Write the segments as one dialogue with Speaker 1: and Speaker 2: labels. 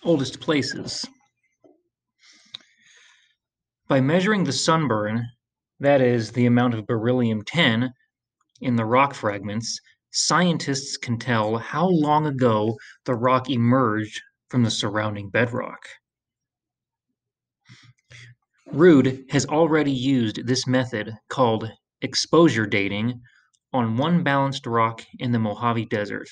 Speaker 1: Oldest places. By measuring the sunburn, that is, the amount of beryllium-10 in the rock fragments, scientists can tell how long ago the rock emerged from the surrounding bedrock. Rood has already used this method, called exposure dating, on one balanced rock in the Mojave Desert.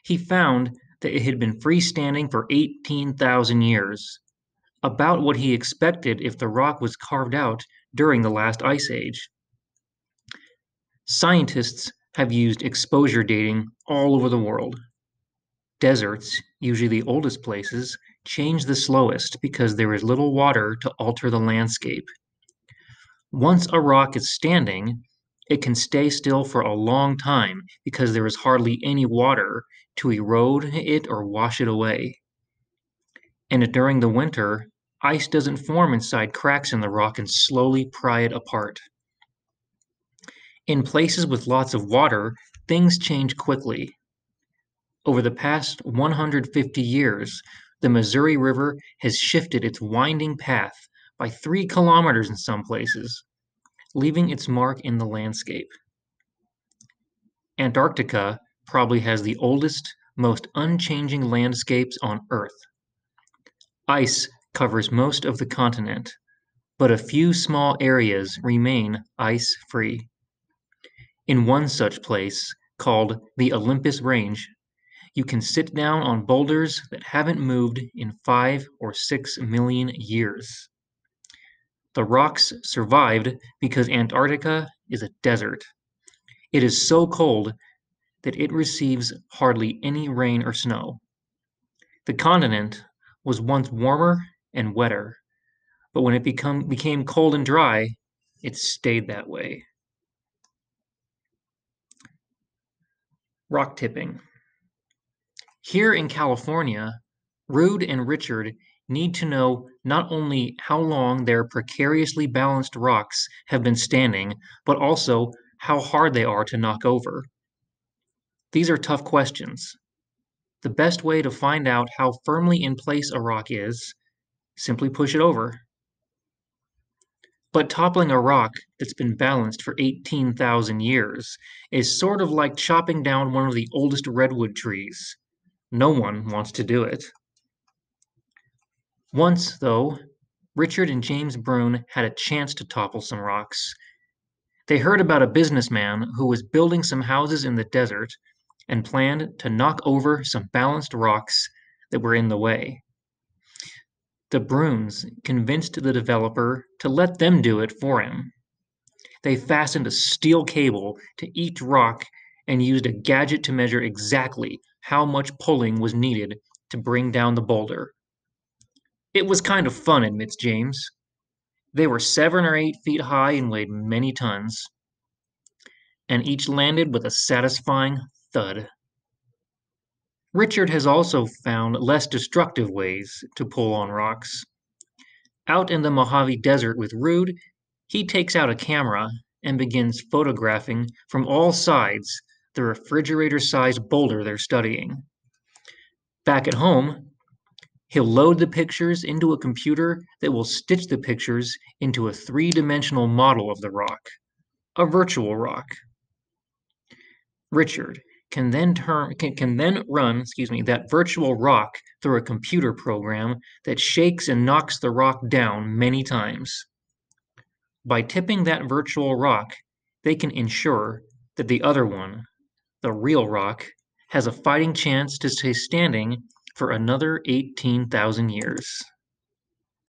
Speaker 1: He found that it had been freestanding for 18,000 years, about what he expected if the rock was carved out during the last ice age. Scientists have used exposure dating all over the world. Deserts, usually the oldest places, change the slowest because there is little water to alter the landscape. Once a rock is standing, it can stay still for a long time because there is hardly any water to erode it or wash it away. And during the winter, ice doesn't form inside cracks in the rock and slowly pry it apart. In places with lots of water, things change quickly. Over the past 150 years, the Missouri River has shifted its winding path by 3 kilometers in some places, leaving its mark in the landscape. Antarctica probably has the oldest, most unchanging landscapes on Earth. Ice covers most of the continent, but a few small areas remain ice-free. In one such place, called the Olympus Range, you can sit down on boulders that haven't moved in 5 or 6 million years. The rocks survived because Antarctica is a desert. It is so cold that it receives hardly any rain or snow. The continent was once warmer and wetter, but when it became cold and dry, it stayed that way. Rock tipping. Here in California, Rood and Richard need to know not only how long their precariously balanced rocks have been standing, but also how hard they are to knock over. These are tough questions. The best way to find out how firmly in place a rock is, simply push it over. But toppling a rock that's been balanced for 18,000 years is sort of like chopping down one of the oldest redwood trees. No one wants to do it. Once, though, Richard and James Brune had a chance to topple some rocks. They heard about a businessman who was building some houses in the desert and planned to knock over some balanced rocks that were in the way. The Brunes convinced the developer to let them do it for him. They fastened a steel cable to each rock and used a gadget to measure exactly how much pulling was needed to bring down the boulder. It was kind of fun, admits James. They were 7 or 8 feet high and weighed many tons, and each landed with a satisfying thud. Richard has also found less destructive ways to pull on rocks. Out in the Mojave Desert with Rood, he takes out a camera and begins photographing from all sides the refrigerator-sized boulder they're studying. Back at home, he'll load the pictures into a computer that will stitch the pictures into a 3-dimensional model of the rock, a virtual rock. Richard can then run that virtual rock through a computer program that shakes and knocks the rock down many times. By tipping that virtual rock, they can ensure that the other one, the real rock, has a fighting chance to stay standing for another 18,000 years.